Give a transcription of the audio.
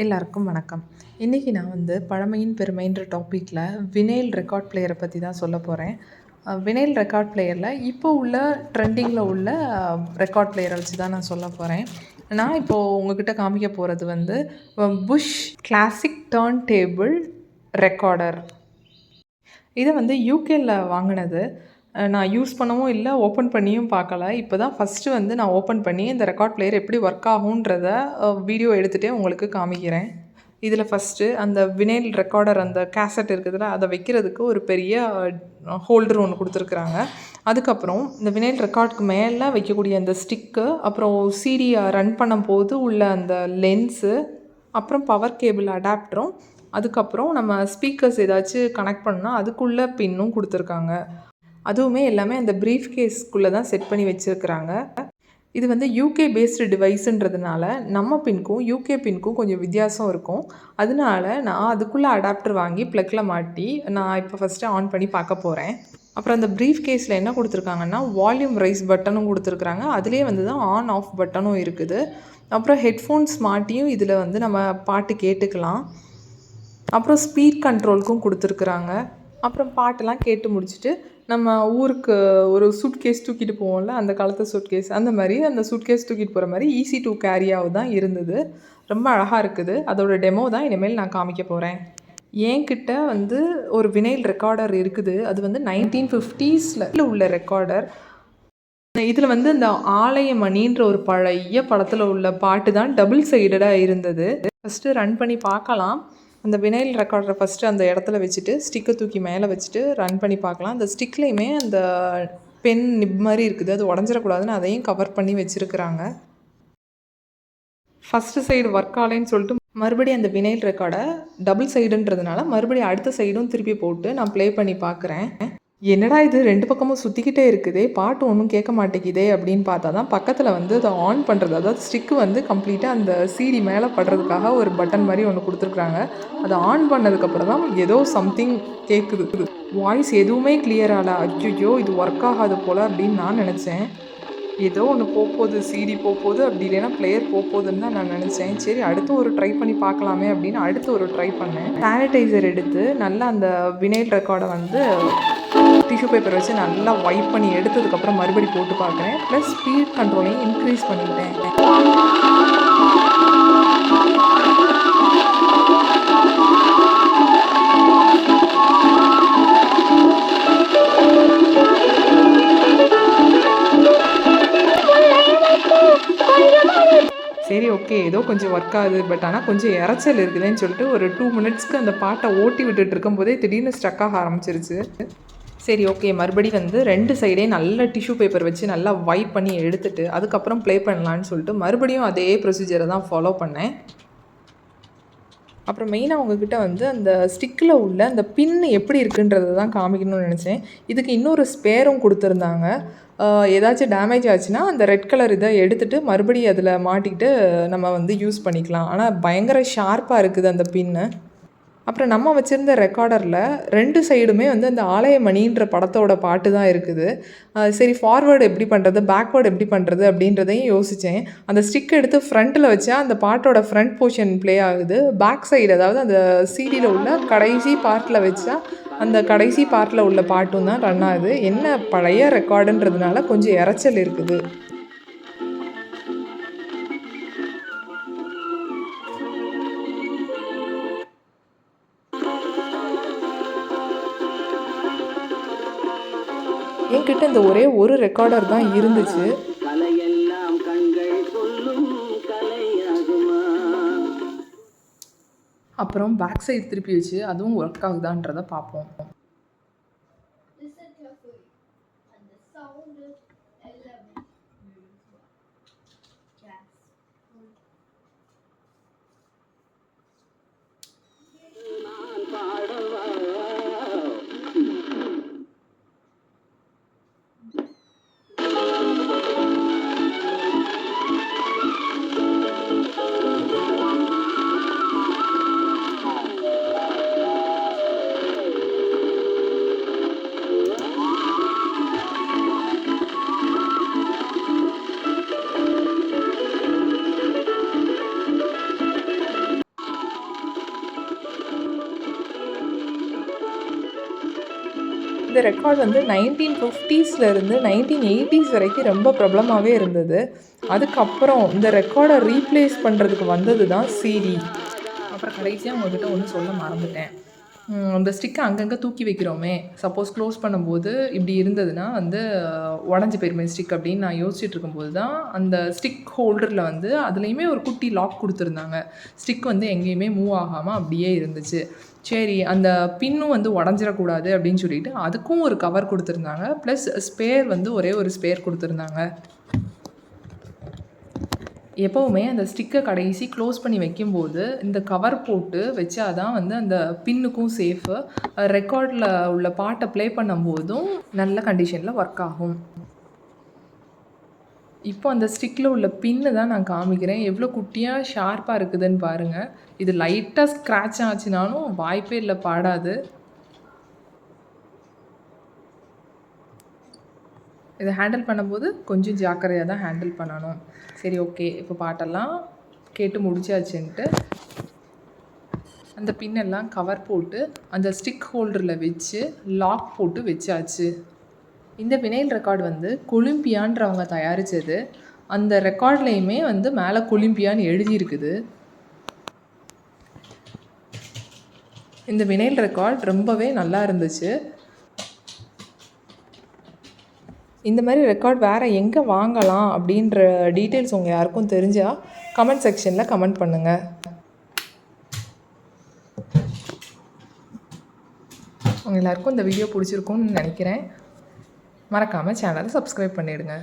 எல்லாருக்கும் வணக்கம். இன்றைக்கி நான் பழமையின் பெருமைன்ற டாப்பிக்கில் வினைல் ரெக்கார்ட் பிளேயரை பற்றி தான் சொல்ல போகிறேன். வினைல் ரெக்கார்ட் பிளேயரில் இப்போ உள்ள ட்ரெண்டிங்கில் உள்ள ரெக்கார்ட் பிளேயரை வச்சு தான் நான் சொல்ல போகிறேன். நான் இப்போது உங்ககிட்ட காமிக்க போகிறது Bush classic turntable recorder. இதை யூகேல வாங்கினது. நான் யூஸ் பண்ணவும் இல்லை, ஓப்பன் பண்ணியும் பார்க்கல. இப்போ தான் ஃபஸ்ட்டு நான் ஓப்பன் பண்ணி இந்த ரெக்கார்ட் பிளேயர் எப்படி ஒர்க் ஆகுன்றத வீடியோ எடுத்துகிட்டே உங்களுக்கு காமிக்கிறேன். இதில் ஃபஸ்ட்டு அந்த வினைல் ரெக்கார்டர் அந்த கேசட் இருக்குதுல்ல, அதை வைக்கிறதுக்கு ஒரு பெரிய ஹோல்டர் ஒன்று கொடுத்துருக்குறாங்க. அதுக்கப்புறம் இந்த வினைல் ரெக்கார்டுக்கு மேலே வைக்கக்கூடிய அந்த ஸ்டிக்கு, அப்புறம் சிடியை ரன் பண்ணும்போது உள்ள அந்த லென்ஸு, அப்புறம் பவர் கேபிள் அடாப்டரும், அதுக்கப்புறம் நம்ம ஸ்பீக்கர்ஸ் ஏதாச்சும் கனெக்ட் பண்ணால் அதுக்குள்ளே பின்னும் கொடுத்துருக்காங்க. அதுவுமே எல்லாமே அந்த ப்ரீஃப் கேஸ்க்குள்ளே தான் செட் பண்ணி வச்சுருக்குறாங்க. இது யூகே பேஸ்டு டிவைஸுன்றதுனால நம்ம பின்க்கும் யூகே பின்க்கும் கொஞ்சம் வித்தியாசம் இருக்கும். அதனால நான் அதுக்குள்ளே அடாப்டர் வாங்கி ப்ளக்கில் மாட்டி நான் இப்போ ஃபஸ்ட்டு ஆன் பண்ணி பார்க்க போகிறேன். அப்புறம் அந்த ப்ரீஃப் கேஸில் என்ன கொடுத்துருக்காங்கன்னா வால்யூம் ரைஸ் பட்டனும் கொடுத்துருக்குறாங்க. அதுலேயே தான் ஆன் ஆஃப் பட்டனும் இருக்குது. அப்புறம் ஹெட்ஃபோன்ஸ் மாட்டியும் இதில் நம்ம பாட்டு கேட்டுக்கலாம். அப்புறம் ஸ்பீட் கண்ட்ரோலுக்கும் கொடுத்துருக்குறாங்க. அப்புறம் பாட்டெல்லாம் கேட்டு முடிச்சுட்டு நம்ம ஊருக்கு ஒரு சூட்கேஸ் தூக்கிட்டு போவோம்ல, அந்த காலத்து சூட்கேஸ், அந்த மாதிரி அந்த சூட்கேஸ் தூக்கிட்டு போகிற மாதிரி ஈஸி டு கேரியாவு தான் இருந்தது. ரொம்ப அழகாக இருக்குது. அதோட டெமோ தான் இனிமேல் நான் காமிக்க போகிறேன். என்கிட்ட ஒரு வினைல் ரெக்கார்டர் இருக்குது. அது 1950s உள்ள ரெக்கார்டர். இதில் இந்த ஆலயமணின்ற ஒரு பழைய படத்தில் உள்ள பாட்டு தான் டபுள் சைடடாக இருந்தது. ஃபஸ்ட்டு ரன் பண்ணி பார்க்கலாம். அந்த வினைல் ரெக்கார்டரை ஃபஸ்ட்டு அந்த இடத்துல வச்சுட்டு ஸ்டிக்கை தூக்கி மேலே வச்சுட்டு ரன் பண்ணி பார்க்கலாம். அந்த ஸ்டிக்லேயுமே அந்த பென் நிப் மாதிரி இருக்குது, அது உடஞ்சிடக்கூடாதுன்னு அதையும் கவர் பண்ணி வச்சுருக்குறாங்க. ஃபஸ்ட்டு சைடு ஒர்க் ஆகலைன்னு சொல்லிட்டு மறுபடியும் அந்த வினைல் ரெக்கார்டை டபுள் சைடுன்றதுனால மறுபடியும் அடுத்த சைடும் திருப்பி போட்டு நான் ப்ளே பண்ணி பார்க்குறேன். என்னடா இது 2 பக்கமும் சுற்றிக்கிட்டே இருக்குதே, பாட்டு ஒன்றும் கேட்க மாட்டேங்குதே அப்படின்னு பார்த்தா தான் பக்கத்தில் அதை ஆன் பண்ணுறது, அதாவது ஸ்டிக்கு கம்ப்ளீட்டாக அந்த சிடி மேலே படுறதுக்காக ஒரு பட்டன் மாதிரி ஒன்று கொடுத்துருக்குறாங்க. அதை ஆன் பண்ணதுக்கப்புறம் தான் ஏதோ சம்திங் கேட்குது. வாய்ஸ் எதுவுமே கிளியராகல. ஐயோ இது ஒர்க் ஆகாது போல் அப்படின்னு நான் நினச்சேன். ஏதோ ஒன்று போகுது, சிடி போகுது, அப்படி இல்லைன்னா பிளேயர் போகுதுன்னு தான் நான் நினச்சேன். சரி அடுத்து ஒரு ட்ரை பண்ணி பார்க்கலாமே அப்படின்னு அடுத்து ஒரு ட்ரை பண்ணேன். சானிடைசர் எடுத்து நல்லா அந்த வினைல் ரெக்கார்டை டிஷ்யூ பேப்பர் வச்சு நல்லா வைப் பண்ணி எடுத்ததுக்கப்புறம் மறுபடி போட்டு பார்க்குறேன். ப்ளஸ் ஸ்பீட் கண்ட்ரோலையும் இன்க்ரீஸ் பண்ணிட்டேன். சரி ஓகே, ஏதோ கொஞ்சம் ஒர்க் ஆகுது, பட் ஆனால் கொஞ்சம் இறைச்சல் இருக்குதுன்னு சொல்லிட்டு ஒரு 2 மினிட்ஸ்க்கு அந்த பாட்டை ஓட்டி விட்டுட்டு இருக்கும்போதே திடீர்னு ஸ்ட்ரக் ஆக ஆரம்பிச்சிருச்சு. சரி ஓகே, மறுபடி 2 சைடே நல்ல டிஷ்யூ பேப்பர் வச்சு நல்லா வைப் பண்ணி எடுத்துட்டு அதுக்கப்புறம் ப்ளே பண்ணலான்னு சொல்லிட்டு மறுபடியும் அதே ப்ரொசீஜரை தான் ஃபாலோ பண்ணேன். அப்புறம் மெயினாக உங்ககிட்ட அந்த ஸ்டிக்கில் உள்ள அந்த பின் எப்படி இருக்குன்றதை தான் காமிக்கணும்னு நினச்சேன். இதுக்கு இன்னொரு ஸ்பேரும் கொடுத்துருந்தாங்க. ஏதாச்சும் டேமேஜ் ஆச்சுன்னா அந்த ரெட் கலர் இதை எடுத்துகிட்டு மறுபடியும் அதில் மாட்டிக்கிட்டு நம்ம யூஸ் பண்ணிக்கலாம். ஆனால் பயங்கர ஷார்ப்பாக இருக்குது அந்த பின்னு. அப்புறம் நம்ம வச்சுருந்த ரெக்கார்டரில் 2 சைடுமே அந்த ஆலயமணின்ற படத்தோட பாட்டு தான் இருக்குது. சரி ஃபார்வேர்டு எப்படி பண்ணுறது, பேக்வேர்டு எப்படி பண்ணுறது அப்படின்றதையும் யோசித்தேன். அந்த ஸ்டிக் எடுத்து ஃப்ரண்ட்டில் வச்சா அந்த பாட்டோட ஃப்ரண்ட் போர்ஷன் ப்ளே ஆகுது. பேக் சைடு அதாவது அந்த சிடியில் உள்ள கடைசி பார்ட்டில் வச்சா அந்த கடைசி பார்ட்டில் உள்ள பாட்டும் தான் ரன் ஆகுது. என்ன பழைய ரெக்கார்டுன்றதுனால கொஞ்சம் இறைச்சல் இருக்குது. என்கிட்ட இந்த ஒரே ஒரு ரெக்கார்டர் தான் இருந்துச்சு. அப்புறம் பேக் சைடு திருப்பி வச்சு அதுவும் ஒர்க் ஆகுதான்றதை பார்ப்போம். இந்த ரெக்கார்ட் வந்து 1950ஸ்லேருந்து 1980s வரைக்கும் ரொம்ப பிரபலமாகவே இருந்தது. அதுக்கப்புறம் இந்த ரெக்கார்டை ரீப்ளேஸ் பண்ணுறதுக்கு வந்தது தான் சிடி. அப்புறம் கடைசியாக உங்கள்கிட்ட ஒன்று சொல்ல மறந்துட்டேன். அந்த ஸ்டிக்கை அங்கங்கே தூக்கி வைக்கிறோமே, சப்போஸ் க்ளோஸ் பண்ணும்போது இப்படி இருந்ததுன்னா வந்து உடஞ்சி போயிருமே ஸ்டிக் அப்படின்னு நான் யோசிச்சுட்டு இருக்கும்போது தான் அந்த ஸ்டிக் ஹோல்டரில் வந்து அதுலேயுமே ஒரு குட்டி லாக் கொடுத்துருந்தாங்க. ஸ்டிக் வந்து எங்கேயுமே மூவ் ஆகாமல் அப்படியே இருந்துச்சு. சரி, அந்த பின்னும் வந்து உடஞ்சிடக்கூடாது அப்படின்னு சொல்லிட்டு அதுக்கும் ஒரு கவர் கொடுத்துருந்தாங்க. ப்ளஸ் ஸ்பேர் வந்து ஒரே ஒரு ஸ்பேர் கொடுத்துருந்தாங்க. எப்போவுமே அந்த ஸ்டிக்கை கடைசி க்ளோஸ் பண்ணி வைக்கும்போது இந்த கவர் போட்டு வச்சா தான் வந்து அந்த பின்னுக்கும் சேஃபு. ரெக்கார்டில் உள்ள பாட்டை ப்ளே பண்ணும்போதும் நல்ல கண்டிஷனில் ஒர்க் ஆகும். இப்போ அந்த ஸ்டிக்கில் உள்ள பின்னு தான் நான் காமிக்கிறேன். எவ்வளோ குட்டியாக ஷார்ப்பாக இருக்குதுன்னு பாருங்கள். இது லைட்டாக ஸ்க்ராட்ச் ஆச்சுனாலும் வாய்ப்பே இல்லை, பாடாது. இதை ஹேண்டில் பண்ணும்போது கொஞ்சம் ஜாக்கிரதையாக தான் ஹேண்டில் பண்ணணும். சரி, ஓகே, இப்போ பாட்டெல்லாம் கேட்டு முடிச்சாச்சுன்ட்டு அந்த பின்னெல்லாம் கவர் போட்டு அந்த ஸ்டிக் ஹோல்டரில் வச்சு லாக் போட்டு வச்சாச்சு. இந்த வினைல் ரெக்கார்டு வந்து கொலிம்பியான்றவங்க தயாரித்தது. அந்த ரெக்கார்ட்லேயுமே வந்து மேலே கொலிம்பியான்னு எழுதியிருக்குது. இந்த வினைல் ரெக்கார்ட் ரொம்பவே நல்லா இருந்துச்சு. இந்த மாதிரி ரெக்கார்ட் வேறு எங்கே வாங்கலாம் அப்படின்ற டீட்டெயில்ஸ் உங்கள் யாருக்கும் தெரிஞ்சால் கமெண்ட் செக்ஷனில் கமெண்ட் பண்ணுங்கள். உங்கள் எல்லாருக்கும் இந்த வீடியோ பிடிச்சிருக்கும்னு நினைக்கிறேன். மறக்காமல் சேனலை சப்ஸ்கிரைப் பண்ணிவிடுங்க.